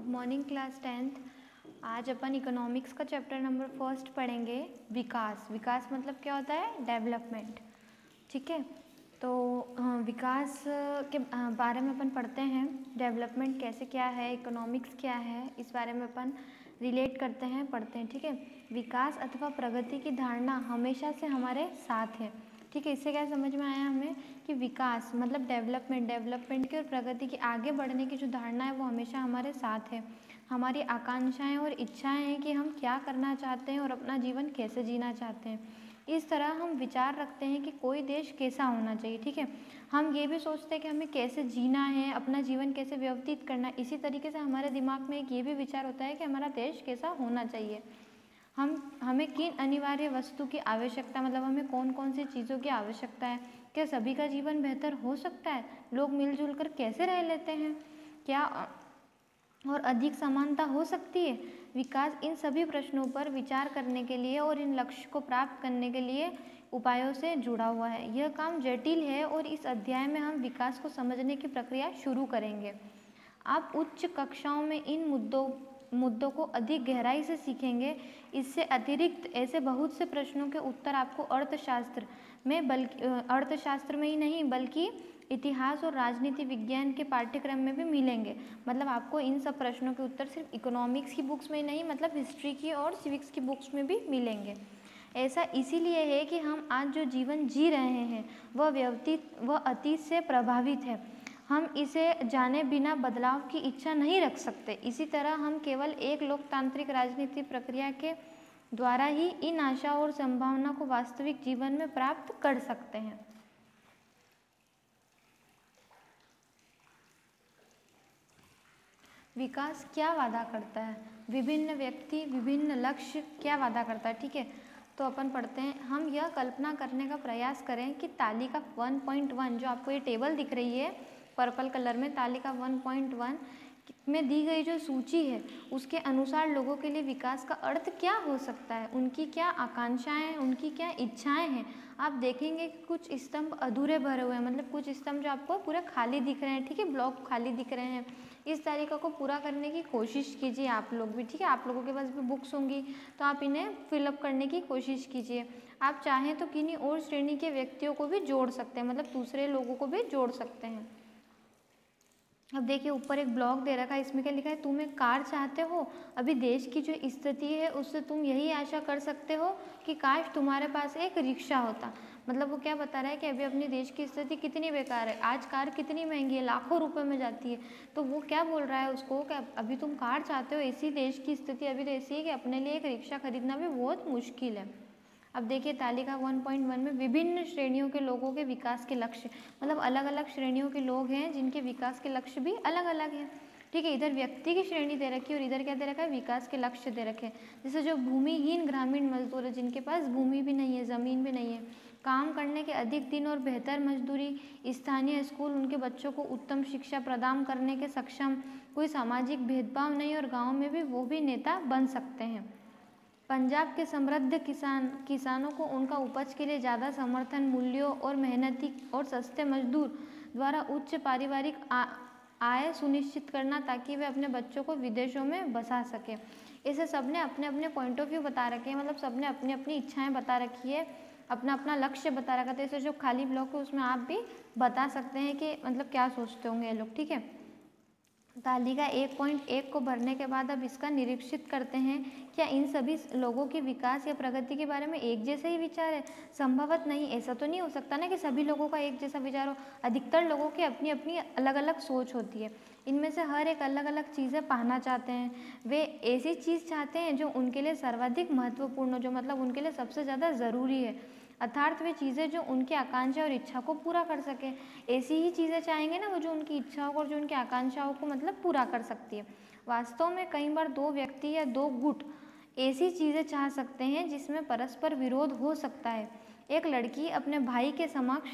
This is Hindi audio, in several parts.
Good morning class 10th। आज अपन इकोनॉमिक्स का चैप्टर नंबर फर्स्ट पढ़ेंगे। विकास। विकास मतलब क्या होता है? डेवलपमेंट। ठीक है, तो विकास के बारे में अपन पढ़ते हैं। डेवलपमेंट कैसे क्या है, इकोनॉमिक्स क्या है, इस बारे में अपन रिलेट करते हैं, पढ़ते हैं। ठीक है, विकास अथवा प्रगति की धारणा हमेशा से हमारे साथ है। ठीक है, इससे क्या समझ में आया हमें कि विकास मतलब डेवलपमेंट की और प्रगति की आगे बढ़ने की जो धारणा है वो हमेशा हमारे साथ है। हमारी आकांक्षाएं और इच्छाएं हैं कि हम क्या करना चाहते हैं और अपना जीवन कैसे जीना चाहते हैं। इस तरह हम विचार रखते हैं कि कोई देश कैसा होना चाहिए। ठीक है, हम ये भी सोचते हैं कि हमें कैसे जीना है, अपना जीवन कैसे व्यतीत करना है। इसी तरीके से हमारे दिमाग में एक ये भी विचार होता है कि हमारा देश कैसा होना चाहिए। हमें किन अनिवार्य वस्तु की आवश्यकता, मतलब हमें कौन कौन सी चीज़ों की आवश्यकता है, क्या सभी का जीवन बेहतर हो सकता है, लोग मिलजुल कर कैसे रह लेते हैं, क्या और अधिक समानता हो सकती है। विकास इन सभी प्रश्नों पर विचार करने के लिए और इन लक्ष्य को प्राप्त करने के लिए उपायों से जुड़ा हुआ है। यह काम जटिल है और इस अध्याय में हम विकास को समझने की प्रक्रिया शुरू करेंगे। आप उच्च कक्षाओं में इन मुद्दों को अधिक गहराई से सीखेंगे। इससे अतिरिक्त ऐसे बहुत से प्रश्नों के उत्तर आपको अर्थशास्त्र में ही नहीं बल्कि इतिहास और राजनीति विज्ञान के पाठ्यक्रम में भी मिलेंगे। मतलब आपको इन सब प्रश्नों के उत्तर सिर्फ इकोनॉमिक्स की बुक्स में ही नहीं, मतलब हिस्ट्री की और सिविक्स की बुक्स में भी मिलेंगे। ऐसा इसीलिए है कि हम आज जो जीवन जी रहे हैं वह अतीत से प्रभावित है। हम इसे जाने बिना बदलाव की इच्छा नहीं रख सकते। इसी तरह हम केवल एक लोकतांत्रिक राजनीतिक प्रक्रिया के द्वारा ही इन आशा और संभावना को वास्तविक जीवन में प्राप्त कर सकते हैं। विकास क्या वादा करता है? विभिन्न व्यक्ति, विभिन्न लक्ष्य क्या वादा करता है? ठीक है, तो अपन पढ़ते हैं। हम यह कल्पना करने का प्रयास करें कि तालिका 1.1 जो आपको ये टेबल दिख रही है पर्पल कलर में, तालिका 1.1 में दी गई जो सूची है उसके अनुसार लोगों के लिए विकास का अर्थ क्या हो सकता है, उनकी क्या आकांक्षाएं हैं, उनकी क्या इच्छाएं हैं। आप देखेंगे कि कुछ स्तंभ अधूरे भरे हुए हैं, मतलब कुछ स्तंभ जो आपको पूरे खाली दिख रहे हैं। ठीक है, ब्लॉक खाली दिख रहे हैं। इस तालिका को पूरा करने की कोशिश कीजिए आप लोग भी। ठीक है, आप लोगों के पास भी बुक्स होंगी तो आप इन्हें फिलअप करने की कोशिश कीजिए। आप चाहें तो किन्हीं और श्रेणी के व्यक्तियों को भी जोड़ सकते हैं, मतलब दूसरे लोगों को भी जोड़ सकते हैं। अब देखिए ऊपर एक ब्लॉक दे रखा है, इसमें क्या लिखा है? तुम एक कार चाहते हो। अभी देश की जो स्थिति है उससे तुम यही आशा कर सकते हो कि काश तुम्हारे पास एक रिक्शा होता। मतलब वो क्या बता रहा है कि अभी अपने देश की स्थिति कितनी बेकार है, आज कार कितनी महंगी है, लाखों रुपए में जाती है। तो वो क्या बोल रहा है उसको कि अभी तुम कार चाहते हो, ऐसी देश की स्थिति अभी तो ऐसी है कि अपने लिए एक रिक्शा खरीदना भी बहुत मुश्किल है। अब देखिए तालिका 1.1 में विभिन्न श्रेणियों के लोगों के विकास के लक्ष्य, मतलब अलग अलग श्रेणियों के लोग हैं जिनके विकास के लक्ष्य भी अलग अलग हैं। ठीक है, इधर व्यक्ति की श्रेणी दे रखी है और इधर क्या दे रखा है? विकास के लक्ष्य दे रखे हैं। जैसे जो भूमिहीन ग्रामीण मजदूर है, जिनके पास भूमि भी नहीं है, ज़मीन भी नहीं है, काम करने के अधिक दिन और बेहतर मजदूरी, स्थानीय स्कूल उनके बच्चों को उत्तम शिक्षा प्रदान करने के सक्षम, कोई सामाजिक भेदभाव नहीं और गाँव में भी वो भी नेता बन सकते हैं। पंजाब के समृद्ध किसानों को उनका उपज के लिए ज़्यादा समर्थन मूल्यों और मेहनती और सस्ते मजदूर द्वारा उच्च पारिवारिक आय सुनिश्चित करना, ताकि वे अपने बच्चों को विदेशों में बसा सके। इसे सबने अपने अपने पॉइंट ऑफ व्यू बता रखे हैं, मतलब सबने अपनी अपनी इच्छाएं बता रखी है, अपना अपना लक्ष्य बता रखा था। इसे जो खाली ब्लॉक है उसमें आप भी बता सकते हैं कि मतलब क्या सोचते होंगे ये लोग। ठीक है, तालिका 1.1 को भरने के बाद अब इसका निरीक्षित करते हैं। क्या इन सभी लोगों के विकास या प्रगति के बारे में एक जैसे ही विचार है? संभवत नहीं, ऐसा तो नहीं हो सकता ना कि सभी लोगों का एक जैसा विचार हो। अधिकतर लोगों की अपनी अपनी अलग अलग सोच होती है। इनमें से हर एक अलग अलग चीज़ें पाना चाहते हैं। वे ऐसी चीज़ चाहते हैं जो उनके लिए सर्वाधिक महत्वपूर्ण हो, जो मतलब उनके लिए सबसे ज़्यादा ज़रूरी है, अर्थात वे चीज़ें जो उनकी आकांक्षा और इच्छा को पूरा कर सके। ऐसी ही चीज़ें चाहेंगे ना वो जो उनकी इच्छाओं को और जो उनकी आकांक्षाओं को मतलब पूरा कर सकती है। वास्तव में कई बार दो व्यक्ति या दो गुट ऐसी चीज़ें चाह सकते हैं जिसमें परस्पर विरोध हो सकता है। एक लड़की अपने भाई के समक्ष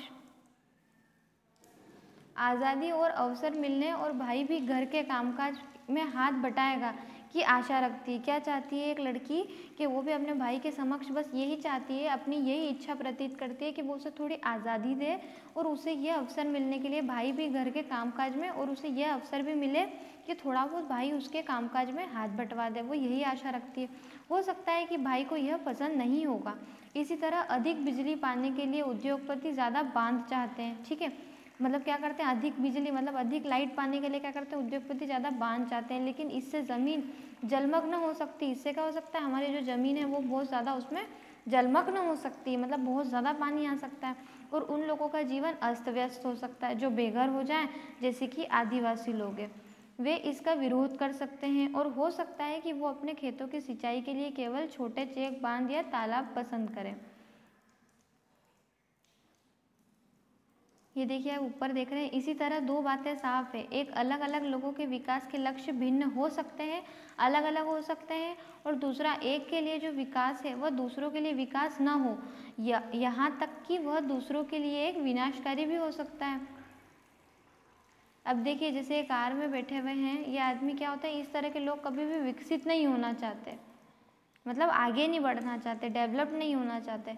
आज़ादी और अवसर मिलने और भाई भी घर के कामकाज में हाथ बटाएगा कि की आशा रखती है। क्या चाहती है एक लड़की कि वो भी अपने भाई के समक्ष बस यही चाहती है, अपनी यही इच्छा प्रतीत करती है कि वो उसे थोड़ी आज़ादी दे और उसे यह अवसर मिलने के लिए, भाई भी घर के कामकाज में, और उसे यह अवसर भी मिले कि थोड़ा बहुत भाई उसके कामकाज में हाथ बंटवा दे। वो यही आशा रखती है। हो सकता है कि भाई को यह पसंद नहीं होगा। इसी तरह अधिक बिजली पाने के लिए उद्योगपति ज़्यादा बांध चाहते हैं, ठीक है। मतलब क्या करते हैं, अधिक बिजली मतलब अधिक लाइट पाने के लिए क्या करते हैं, उद्योगपति ज़्यादा बांध चाहते हैं, लेकिन इससे ज़मीन जलमग्न हो सकती है। इससे क्या हो सकता है, हमारी जो ज़मीन है वो बहुत ज़्यादा उसमें जलमग्न हो सकती है, मतलब बहुत ज़्यादा पानी आ सकता है और उन लोगों का जीवन अस्त व्यस्त हो सकता है जो बेघर हो जाएं, जैसे कि आदिवासी लोग हैं। वे इसका विरोध कर सकते हैं और हो सकता है कि वो अपने खेतों की सिंचाई के लिए केवल छोटे चेक बांध या तालाब पसंद करें। ये देखिए आप ऊपर देख रहे हैं। इसी तरह दो बातें साफ है, एक अलग अलग लोगों के विकास के लक्ष्य भिन्न हो सकते हैं, अलग अलग हो सकते हैं, और दूसरा एक के लिए जो विकास है वह दूसरों के लिए विकास ना हो, यहाँ तक कि वह दूसरों के लिए एक विनाशकारी भी हो सकता है। अब देखिए जैसे कार में बैठे हुए हैं ये आदमी, क्या होता है, इस तरह के लोग कभी भी विकसित नहीं होना चाहते, मतलब आगे नहीं बढ़ना चाहते, डेवलप नहीं होना चाहते।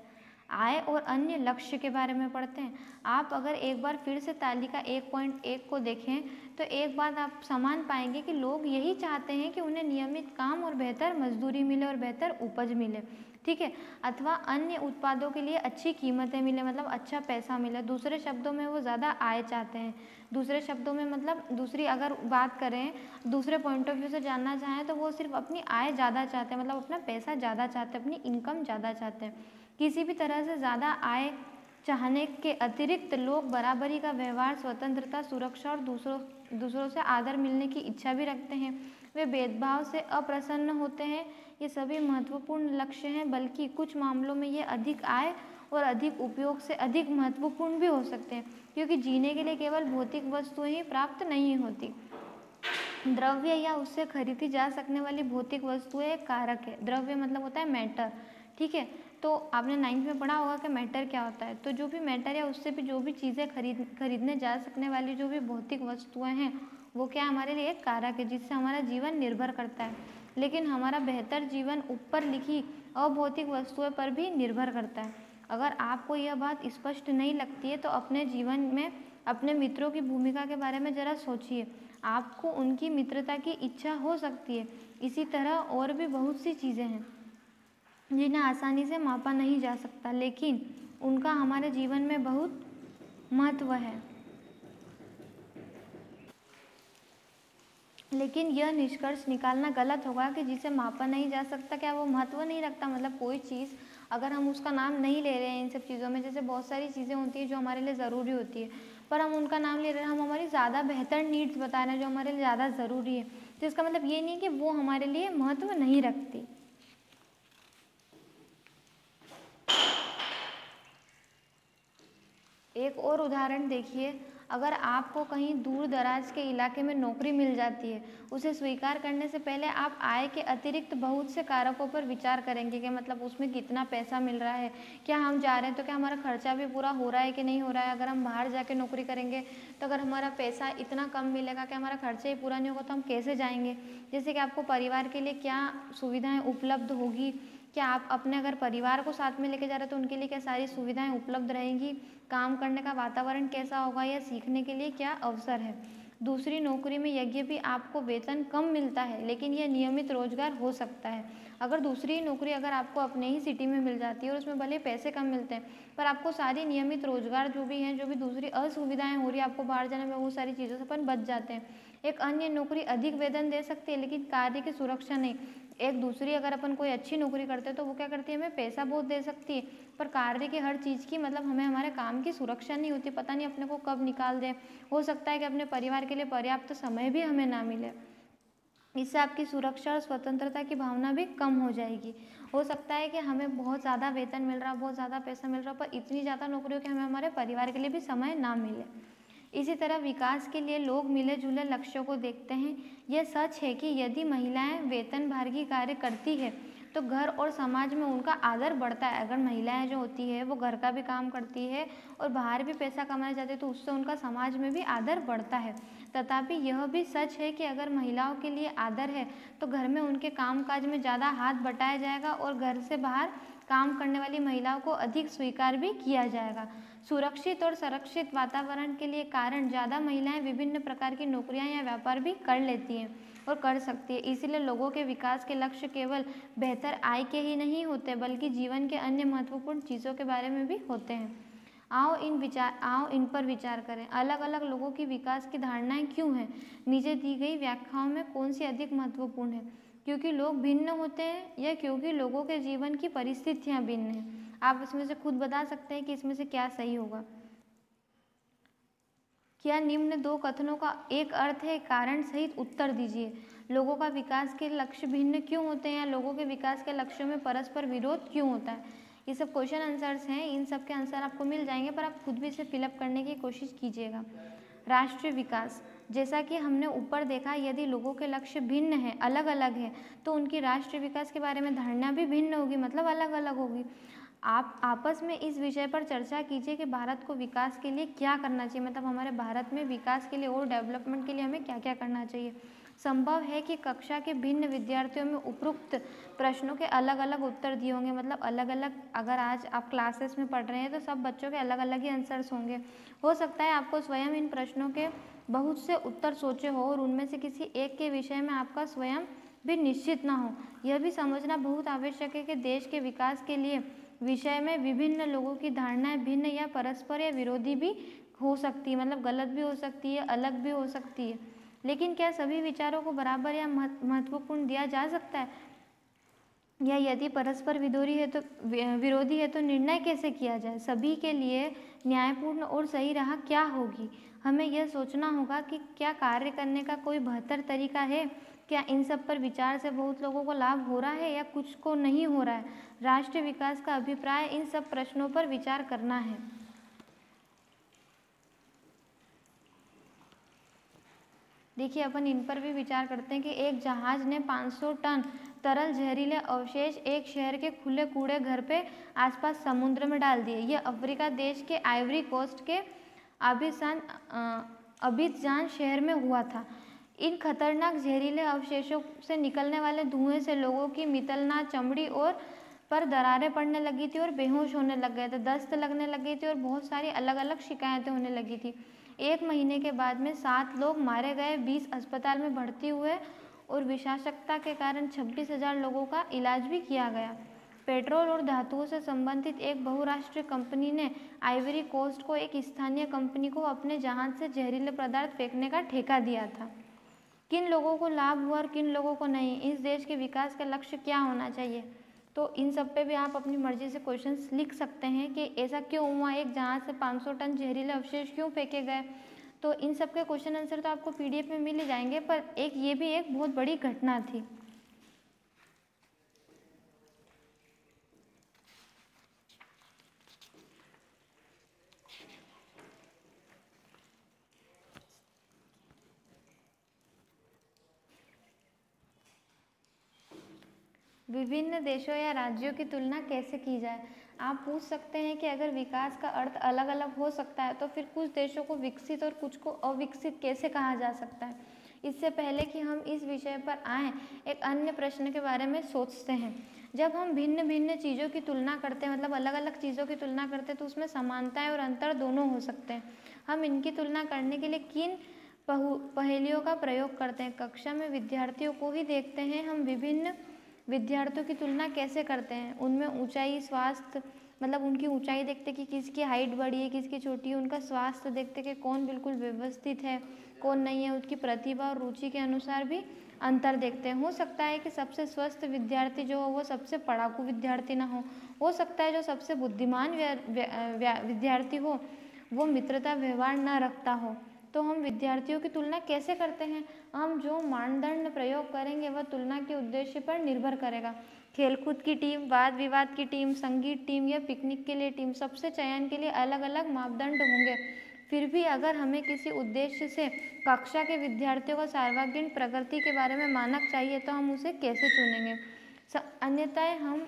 आय और अन्य लक्ष्य के बारे में पढ़ते हैं। आप अगर एक बार फिर से तालिका 1.1 को देखें तो एक बात आप समान पाएंगे कि लोग यही चाहते हैं कि उन्हें नियमित काम और बेहतर मजदूरी मिले और बेहतर उपज मिले, ठीक है, अथवा अन्य उत्पादों के लिए अच्छी कीमतें मिले, मतलब अच्छा पैसा मिले। दूसरे शब्दों में वो ज़्यादा आय चाहते हैं। दूसरे शब्दों में मतलब दूसरी अगर बात करें, दूसरे पॉइंट ऑफ व्यू से जानना चाहें तो वो सिर्फ अपनी आय ज़्यादा चाहते हैं, मतलब अपना पैसा ज़्यादा चाहते हैं, अपनी इनकम ज़्यादा चाहते हैं। किसी भी तरह से ज़्यादा आय चाहने के अतिरिक्त लोग बराबरी का व्यवहार, स्वतंत्रता, सुरक्षा और दूसरों से आदर मिलने की इच्छा भी रखते हैं। वे भेदभाव से अप्रसन्न होते हैं। ये सभी महत्वपूर्ण लक्ष्य हैं, बल्कि कुछ मामलों में ये अधिक आय और अधिक उपयोग से अधिक महत्वपूर्ण भी हो सकते हैं, क्योंकि जीने के लिए केवल भौतिक वस्तुएं ही प्राप्त नहीं होती। द्रव्य या उससे खरीदी जा सकने वाली भौतिक वस्तुएं एक कारक है। द्रव्य मतलब होता है मैटर, ठीक है। तो आपने 9th में पढ़ा होगा कि मैटर क्या होता है। तो जो भी मैटर या उससे भी जो भी चीज़ें खरीदने जा सकने वाली जो भी भौतिक वस्तुएं हैं वो क्या हमारे लिए एक कारक है जिससे हमारा जीवन निर्भर करता है। लेकिन हमारा बेहतर जीवन ऊपर लिखी अभौतिक वस्तुएं पर भी निर्भर करता है। अगर आपको यह बात स्पष्ट नहीं लगती है तो अपने जीवन में अपने मित्रों की भूमिका के बारे में ज़रा सोचिए। आपको उनकी मित्रता की इच्छा हो सकती है। इसी तरह और भी बहुत सी चीज़ें हैं जिन्हें आसानी से मापा नहीं जा सकता, लेकिन उनका हमारे जीवन में बहुत महत्व है। लेकिन यह निष्कर्ष निकालना गलत होगा कि जिसे मापा नहीं जा सकता क्या वो महत्व नहीं रखता। मतलब कोई चीज़ अगर हम उसका नाम नहीं ले रहे हैं इन सब चीज़ों में, जैसे बहुत सारी चीज़ें होती हैं जो हमारे लिए ज़रूरी होती है पर हम उनका नाम ले रहे हैं, हम हमारी ज़्यादा बेहतर नीड्स बता रहे हैं जो हमारे लिए ज़्यादा ज़रूरी है, तो इसका मतलब ये नहीं कि वो हमारे लिए महत्व नहीं रखती। एक और उदाहरण देखिए, अगर आपको कहीं दूर दराज के इलाके में नौकरी मिल जाती है, उसे स्वीकार करने से पहले आप आय के अतिरिक्त बहुत से कारकों पर विचार करेंगे कि मतलब उसमें कितना पैसा मिल रहा है, क्या हम जा रहे हैं तो क्या हमारा खर्चा भी पूरा हो रहा है कि नहीं हो रहा है। अगर हम बाहर जाके नौकरी करेंगे तो अगर हमारा पैसा इतना कम मिलेगा कि हमारा खर्चा ही पूरा नहीं होगा तो हम कैसे जाएंगे। जैसे कि आपको परिवार के लिए क्या सुविधाएँ उपलब्ध होगी, क्या आप अपने अगर परिवार को साथ में लेके जा रहे हैं तो उनके लिए क्या सारी सुविधाएं उपलब्ध रहेंगी, काम करने का वातावरण कैसा होगा या सीखने के लिए क्या अवसर है। दूसरी नौकरी में यद्यपि आपको वेतन कम मिलता है लेकिन यह नियमित रोजगार हो सकता है। अगर दूसरी नौकरी अगर आपको अपने ही सिटी में मिल जाती है और उसमें भले पैसे कम मिलते हैं पर आपको सारी नियमित रोजगार जो भी हैं, जो भी दूसरी असुविधाएं हो रही है आपको बाहर जाने में, वो सारी चीज़ों से अपन बच जाते हैं। एक अन्य नौकरी अधिक वेतन दे सकती है लेकिन कार्य की सुरक्षा नहीं। एक दूसरी अगर अपन कोई अच्छी नौकरी करते हैं तो वो क्या करती है, हमें पैसा बहुत दे सकती है पर कार्य की हर चीज़ की मतलब हमें हमारे काम की सुरक्षा नहीं होती, पता नहीं अपने को कब निकाल दें। हो सकता है कि अपने परिवार के लिए पर्याप्त समय भी हमें ना मिले। इससे आपकी सुरक्षा और स्वतंत्रता की भावना भी कम हो जाएगी। हो सकता है कि हमें बहुत ज़्यादा वेतन मिल रहा, बहुत ज़्यादा पैसा मिल रहा, पर इतनी ज़्यादा नौकरी हो कि हमें हमारे परिवार के लिए भी समय ना मिले। इसी तरह विकास के लिए लोग मिले जुले लक्ष्यों को देखते हैं। यह सच है कि यदि महिलाएं वेतनभागी कार्य करती है तो घर और समाज में उनका आदर बढ़ता है। अगर महिलाएं जो होती है वो घर का भी काम करती है और बाहर भी पैसा कमाने जाती है तो उससे उनका समाज में भी आदर बढ़ता है। तथापि यह भी सच है कि अगर महिलाओं के लिए आदर है तो घर में उनके कामकाज में ज़्यादा हाथ बटाया जाएगा और घर से बाहर काम करने वाली महिलाओं को अधिक स्वीकार भी किया जाएगा। सुरक्षित और संरक्षित वातावरण के लिए कारण ज़्यादा महिलाएं विभिन्न प्रकार की नौकरियां या व्यापार भी कर लेती हैं और कर सकती है। इसीलिए लोगों के विकास के लक्ष्य केवल बेहतर आय के ही नहीं होते बल्कि जीवन के अन्य महत्वपूर्ण चीज़ों के बारे में भी होते हैं। आओ इन पर विचार करें। अलग अलग लोगों की विकास की धारणाएं क्यों हैं? नीचे दी गई व्याख्याओं में कौन सी अधिक महत्वपूर्ण है? क्योंकि लोग भिन्न होते हैं या क्योंकि लोगों के जीवन की परिस्थितियां भिन्न हैं? आप इसमें से खुद बता सकते हैं कि इसमें से क्या सही होगा। क्या निम्न दो कथनों का एक अर्थ है? कारण सहित उत्तर दीजिए। लोगों का विकास के लक्ष्य भिन्न क्यों होते हैं या लोगों के विकास के लक्ष्यों में परस्पर विरोध क्यों होता है? ये सब क्वेश्चन आंसर्स हैं, इन सब के आंसर आपको मिल जाएंगे पर आप खुद भी इसे फिलअप करने की कोशिश कीजिएगा। राष्ट्रीय विकास, जैसा कि हमने ऊपर देखा, यदि लोगों के लक्ष्य भिन्न हैं, अलग अलग हैं, तो उनकी राष्ट्रीय विकास के बारे में धारणा भी भिन्न होगी, मतलब अलग अलग होगी। आप आपस में इस विषय पर चर्चा कीजिए कि भारत को विकास के लिए क्या करना चाहिए, मतलब हमारे भारत में विकास के लिए और डेवलपमेंट के लिए हमें क्या क्या करना चाहिए। संभव है कि कक्षा के भिन्न विद्यार्थियों में उपरोक्त प्रश्नों के अलग अलग उत्तर दिए होंगे, मतलब अलग अलग, अगर आज आप क्लासेस में पढ़ रहे हैं तो सब बच्चों के अलग अलग ही आंसर्स होंगे। हो सकता है आपको स्वयं इन प्रश्नों के बहुत से उत्तर सोचे हो और उनमें से किसी एक के विषय में आपका स्वयं भी निश्चित ना हो। यह भी समझना बहुत आवश्यक है कि देश के विकास के लिए विषय में विभिन्न लोगों की धारणाएं भिन्न या परस्पर या विरोधी भी हो सकती है, मतलब गलत भी हो सकती है, अलग भी हो सकती है। लेकिन क्या सभी विचारों को बराबर या महत्वपूर्ण दिया जा सकता है? या यदि परस्पर विरोधी है तो निर्णय कैसे किया जाए? सभी के लिए न्यायपूर्ण और सही राह क्या होगी? हमें यह सोचना होगा कि क्या कार्य करने का कोई बेहतर तरीका है? क्या इन सब पर विचार से बहुत लोगों को लाभ हो रहा है या कुछ को नहीं हो रहा है? राष्ट्रीय विकास का अभिप्राय इन सब प्रश्नों पर विचार करना है। देखिए, अपन इन पर भी विचार करते हैं कि एक जहाज ने 500 टन तरल जहरीले अवशेष एक शहर के खुले कूड़े घर पे आसपास समुद्र में डाल दिए। यह अफ्रीका देश के आइवरी कोस्ट के अबिदजान शहर में हुआ था। इन खतरनाक जहरीले अवशेषों से निकलने वाले धुएं से लोगों की मितलना, चमड़ी और पर दरारें पड़ने लगी थी और बेहोश होने लग गए थे, दस्त लगने लगी थी और बहुत सारी अलग अलग शिकायतें होने लगी थी। 1 महीने के बाद में 7 लोग मारे गए, 20 अस्पताल में भर्ती हुए और विषाक्तता के कारण 26,000 लोगों का इलाज भी किया गया। पेट्रोल और धातुओं से संबंधित एक बहुराष्ट्रीय कंपनी ने आइवरी कोस्ट को एक स्थानीय कंपनी को अपने जहाज से जहरीले पदार्थ फेंकने का ठेका दिया था। किन लोगों को लाभ हुआ और किन लोगों को नहीं? इस देश के विकास का लक्ष्य क्या होना चाहिए? तो इन सब पे भी आप अपनी मर्जी से क्वेश्चंस लिख सकते हैं कि ऐसा क्यों हुआ, एक जहाज से 500 टन जहरीले अवशेष क्यों फेंके गए। तो इन सब के क्वेश्चन आंसर तो आपको PDF में मिल ही जाएंगे, पर ये भी एक बहुत बड़ी घटना थी। विभिन्न देशों या राज्यों की तुलना कैसे की जाए? आप पूछ सकते हैं कि अगर विकास का अर्थ अलग अलग हो सकता है तो फिर कुछ देशों को विकसित और कुछ को अविकसित कैसे कहा जा सकता है? इससे पहले कि हम इस विषय पर आएँ, एक अन्य प्रश्न के बारे में सोचते हैं। जब हम भिन्न भिन्न चीज़ों की तुलना करते हैं, मतलब अलग अलग चीज़ों की तुलना करते हैं, तो उसमें समानताएं और अंतर दोनों हो सकते हैं। हम इनकी तुलना करने के लिए किन पहेलियों का प्रयोग करते हैं? कक्षा में विद्यार्थियों को ही देखते हैं, हम विभिन्न विद्यार्थियों की तुलना कैसे करते हैं? उनमें ऊंचाई, स्वास्थ्य, मतलब उनकी ऊंचाई देखते कि किसकी हाइट बड़ी है, किसकी छोटी है, उनका स्वास्थ्य देखते कि कौन बिल्कुल व्यवस्थित है, कौन नहीं है, उसकी प्रतिभा और रुचि के अनुसार भी अंतर देखते हैं। हो सकता है कि सबसे स्वस्थ विद्यार्थी जो हो वो सबसे पढ़ाकू विद्यार्थी ना हो सकता है जो सबसे बुद्धिमान विद्यार्थी हो वो मित्रता व्यवहार ना रखता हो। तो हम विद्यार्थियों की तुलना कैसे करते हैं? हम जो मानदंड प्रयोग करेंगे वह तुलना के उद्देश्य पर निर्भर करेगा। खेलकूद की टीम, वाद विवाद की टीम, संगीत टीम या पिकनिक के लिए टीम, सबसे चयन के लिए अलग अलग मापदंड होंगे। फिर भी अगर हमें किसी उद्देश्य से कक्षा के विद्यार्थियों को सार्वजनिक प्रगति के बारे में मानक चाहिए तो हम उसे कैसे चुनेंगे? अन्यथा हम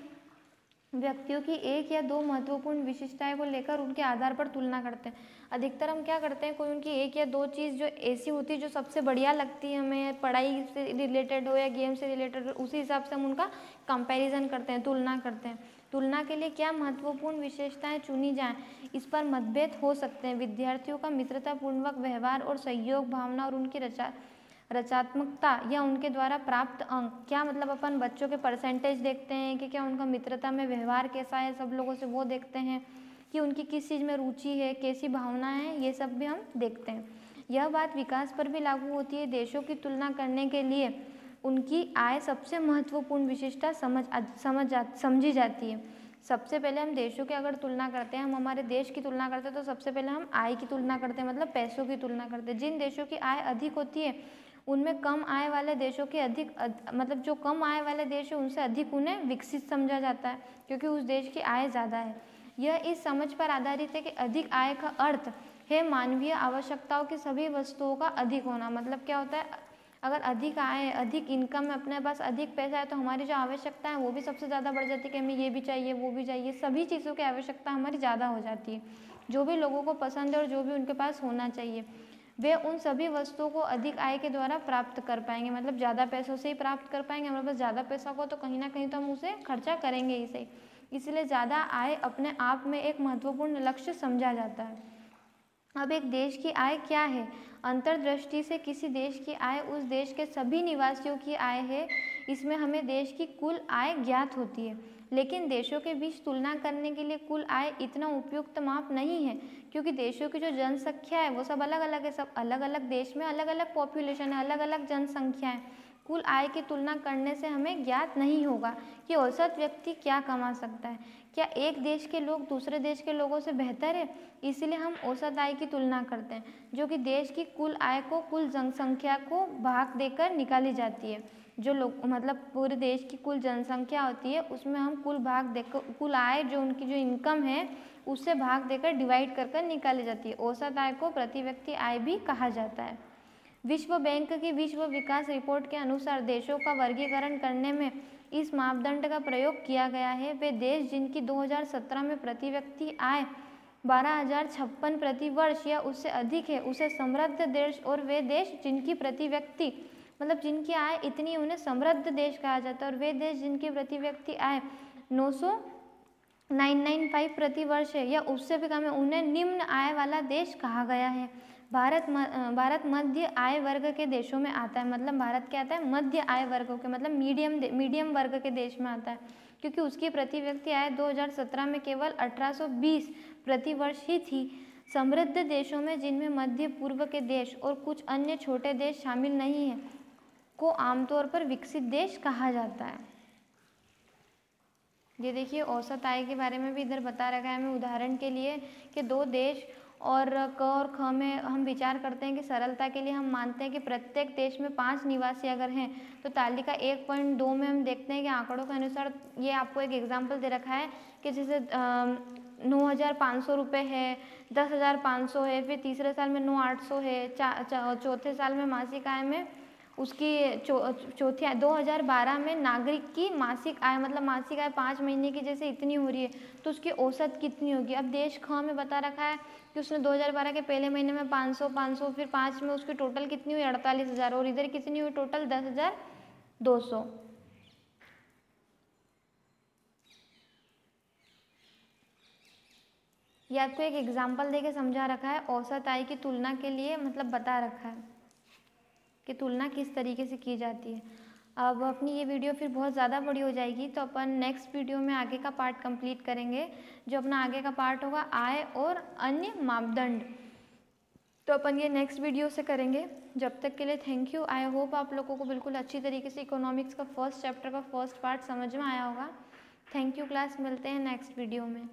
व्यक्तियों की एक या दो महत्वपूर्ण विशेषताएं को लेकर उनके आधार पर तुलना करते हैं। अधिकतर हम क्या करते हैं, कोई उनकी एक या दो चीज़ जो ऐसी होती है जो सबसे बढ़िया लगती है हमें, पढ़ाई से रिलेटेड हो या गेम से रिलेटेड हो, उसी हिसाब से हम उनका कंपैरिजन करते हैं, तुलना करते हैं। तुलना के लिए क्या महत्वपूर्ण विशेषताएं चुनी जाएं, इस पर मतभेद हो सकते हैं। विद्यार्थियों का मित्रतापूर्वक व्यवहार और सहयोग भावना और उनकी रचनात्मकता या उनके द्वारा प्राप्त अंक, क्या मतलब अपन बच्चों के परसेंटेज देखते हैं कि क्या उनका मित्रता में व्यवहार कैसा है सब लोगों से, वो देखते हैं कि उनकी किस चीज़ में रुचि है, कैसी भावनाएं हैं, ये सब भी हम देखते हैं। यह बात विकास पर भी लागू होती है। देशों की तुलना करने के लिए उनकी आय सबसे महत्वपूर्ण विशेषता समझी जाती है। सबसे पहले हम देशों की अगर तुलना करते हैं, हम हमारे देश की तुलना करते हैं, तो सबसे पहले हम आय की तुलना करते हैं, मतलब पैसों की तुलना करते हैं। जिन देशों की आय अधिक होती है उनमें कम आय वाले देशों के मतलब जो कम आय वाले देश है उनसे अधिक उन्हें विकसित समझा जाता है, क्योंकि उस देश की आय ज़्यादा है। यह इस समझ पर आधारित है कि अधिक आय का अर्थ है मानवीय आवश्यकताओं की सभी वस्तुओं का अधिक होना। मतलब क्या होता है, अगर अधिक आय, अधिक इनकम है, अपने पास अधिक पैसा है, तो हमारी जो आवश्यकता है वो भी सबसे ज़्यादा बढ़ जाती है कि हमें ये भी चाहिए, वो भी चाहिए, सभी चीज़ों की आवश्यकता हमारी ज़्यादा हो जाती है। जो भी लोगों को पसंद है और जो भी उनके पास होना चाहिए, वे उन सभी वस्तुओं को अधिक आय के द्वारा प्राप्त कर पाएंगे। मतलब ज़्यादा पैसों से ही प्राप्त कर पाएंगे। हमारे पास ज़्यादा पैसा हो तो कहीं ना कहीं तो हम उसे खर्चा करेंगे ही सही। इसलिए ज़्यादा आय अपने आप में एक महत्वपूर्ण लक्ष्य समझा जाता है। अब एक देश की आय क्या है? अंतर्दृष्टि से किसी देश की आय उस देश के सभी निवासियों की आय है। इसमें हमें देश की कुल आय ज्ञात होती है, लेकिन देशों के बीच तुलना करने के लिए कुल आय इतना उपयुक्त माप नहीं है, क्योंकि देशों की जो जनसंख्या है वो सब अलग अलग है। सब अलग अलग देश में अलग अलग पॉपुलेशन है, अलग अलग जनसंख्या है। कुल आय की तुलना करने से हमें ज्ञात नहीं होगा कि औसत व्यक्ति क्या कमा सकता है। क्या एक देश के लोग दूसरे देश के लोगों से बेहतर है? इसलिए हम औसत आय की तुलना करते हैं, जो कि देश की कुल आय को कुल जनसंख्या को भाग देकर निकाली जाती है। जो लोग मतलब पूरे देश की कुल जनसंख्या होती है उसमें हम कुल भाग देकर, कुल आय जो उनकी जो इनकम है उससे भाग देकर डिवाइड कर कर निकाली जाती है। औसत आय को प्रति व्यक्ति आय भी कहा जाता है। विश्व बैंक की विश्व विकास रिपोर्ट के अनुसार देशों का वर्गीकरण करने में इस मापदंड का प्रयोग किया गया है। वे देश जिनकी 2017 में प्रति व्यक्ति आय 12,056 प्रति वर्ष या उससे अधिक है उसे समृद्ध देश, और वे देश जिनकी प्रति व्यक्ति मतलब जिनकी आय इतनी उन्हें समृद्ध देश कहा जाता है, और वे देश जिनकी प्रति व्यक्ति आय 995 प्रति वर्ष है या उससे भी कम है उन्हें निम्न आय वाला देश कहा गया है। भारत मध्य आय वर्ग के देशों में आता है। मतलब भारत क्या आता है? मध्य आय वर्ग के, मतलब मीडियम वर्ग के देश में आता है, क्योंकि उसकी प्रति व्यक्ति आय 2017 में केवल 1820 प्रति वर्ष ही थी। समृद्ध देशों में, जिनमें मध्य पूर्व के देश और कुछ अन्य छोटे देश शामिल नहीं हैं, को आमतौर पर विकसित देश कहा जाता है। ये देखिए औसत आय के बारे में भी इधर बता रखा है हमें उदाहरण के लिए कि दो देश और क और ख में हम विचार करते हैं कि सरलता के लिए हम मानते हैं कि प्रत्येक देश में 5 निवासी अगर हैं तो तालिका 1.2 में हम देखते हैं कि आंकड़ों के अनुसार, ये आपको एक एग्जाम्पल दे रखा है कि जैसे 9,500 रुपये है, 10,500 है, फिर तीसरे साल में 9,800 है, चौथे साल में मासिक आय में उसकी चौथी 2012 में नागरिक की मासिक आय, मतलब मासिक आय 5 महीने की जैसे इतनी हो रही है तो उसकी औसत कितनी होगी। अब देश ख में बता रखा है कि उसने 2012 के पहले महीने में 500 फिर 5 में उसकी टोटल कितनी हुई 48,000, और इधर कितनी हुई टोटल 10,200। या तो एक एग्जाम्पल देके समझा रखा है औसत आय की तुलना के लिए, मतलब बता रखा है कि तुलना किस तरीके से की जाती है। अब अपनी ये वीडियो फिर बहुत ज़्यादा बड़ी हो जाएगी तो अपन नेक्स्ट वीडियो में आगे का पार्ट कंप्लीट करेंगे। जो अपना आगे का पार्ट होगा आय और अन्य मापदंड, तो अपन ये नेक्स्ट वीडियो से करेंगे। जब तक के लिए थैंक यू। आई होप आप लोगों को बिल्कुल अच्छी तरीके से इकोनॉमिक्स का फर्स्ट चैप्टर का फर्स्ट पार्ट समझ में आया होगा। थैंक यू क्लास, मिलते हैं नेक्स्ट वीडियो में।